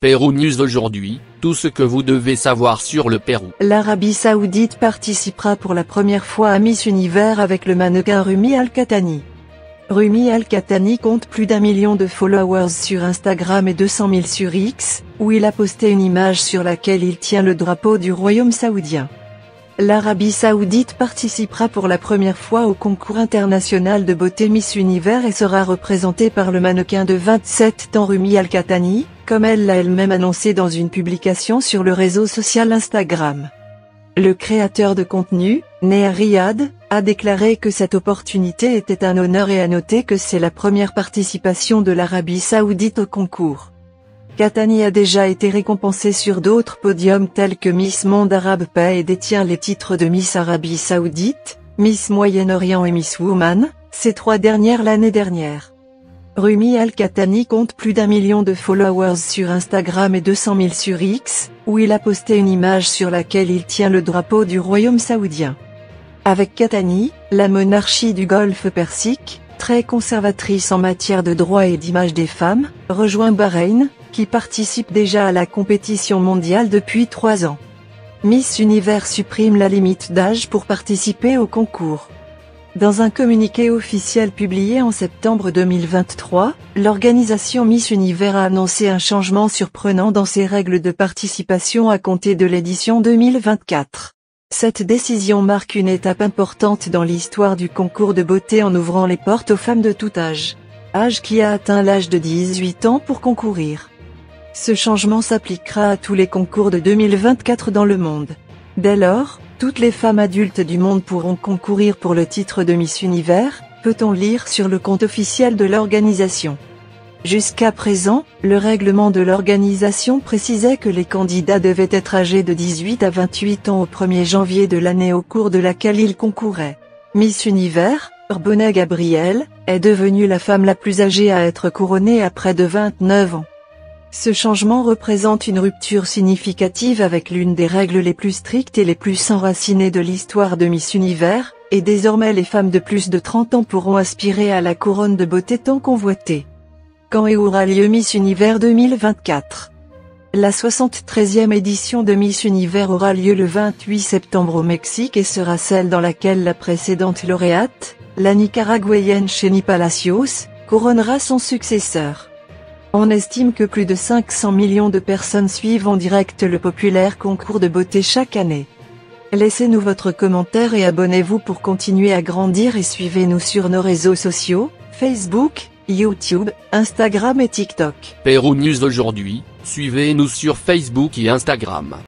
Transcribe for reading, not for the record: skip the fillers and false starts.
Pérou News aujourd'hui, tout ce que vous devez savoir sur le Pérou. L'Arabie Saoudite participera pour la première fois à Miss Univers avec le mannequin Rumi Al-Qahtani. Rumi Al-Qahtani compte plus d'1 million de followers sur Instagram et 200 000 sur X, où il a posté une image sur laquelle il tient le drapeau du royaume saoudien. L'Arabie Saoudite participera pour la première fois au concours international de beauté Miss Univers et sera représentée par le mannequin de 27 ans Rumi Al-Qahtani, comme elle l'a elle-même annoncé dans une publication sur le réseau social Instagram. Le créateur de contenu, né à Riyad, a déclaré que cette opportunité était un honneur et a noté que c'est la première participation de l'Arabie Saoudite au concours. Qahtani a déjà été récompensée sur d'autres podiums tels que Miss Monde Arabe Paix et détient les titres de Miss Arabie Saoudite, Miss Moyen-Orient et Miss Woman, ces 3 dernières l'année dernière. Rumi Al-Qahtani compte plus d'1 million de followers sur Instagram et 200 000 sur X, où il a posté une image sur laquelle il tient le drapeau du royaume saoudien. Avec Qahtani, la monarchie du Golfe Persique, très conservatrice en matière de droits et d'image des femmes, rejoint Bahreïn, qui participe déjà à la compétition mondiale depuis 3 ans. Miss Univers supprime la limite d'âge pour participer au concours. Dans un communiqué officiel publié en septembre 2023, l'organisation Miss Univers a annoncé un changement surprenant dans ses règles de participation à compter de l'édition 2024. Cette décision marque une étape importante dans l'histoire du concours de beauté en ouvrant les portes aux femmes de tout âge. Âge qui a atteint l'âge de 18 ans pour concourir. Ce changement s'appliquera à tous les concours de 2024 dans le monde. Dès lors, toutes les femmes adultes du monde pourront concourir pour le titre de Miss Univers, peut-on lire sur le compte officiel de l'organisation. Jusqu'à présent, le règlement de l'organisation précisait que les candidats devaient être âgés de 18 à 28 ans au 1er janvier de l'année au cours de laquelle ils concouraient. Miss Univers, Bonet Gabriel, est devenue la femme la plus âgée à être couronnée à près de 29 ans. Ce changement représente une rupture significative avec l'une des règles les plus strictes et les plus enracinées de l'histoire de Miss Univers, et désormais les femmes de plus de 30 ans pourront aspirer à la couronne de beauté tant convoitée. Quand et où aura lieu Miss Univers 2024? La 73e édition de Miss Univers aura lieu le 28 septembre au Mexique et sera celle dans laquelle la précédente lauréate, la nicaraguayenne Chenny Palacios, couronnera son successeur. On estime que plus de 500 millions de personnes suivent en direct le populaire concours de beauté chaque année. Laissez-nous votre commentaire et abonnez-vous pour continuer à grandir et suivez-nous sur nos réseaux sociaux, Facebook, YouTube, Instagram et TikTok. Pérou News aujourd'hui, suivez-nous sur Facebook et Instagram.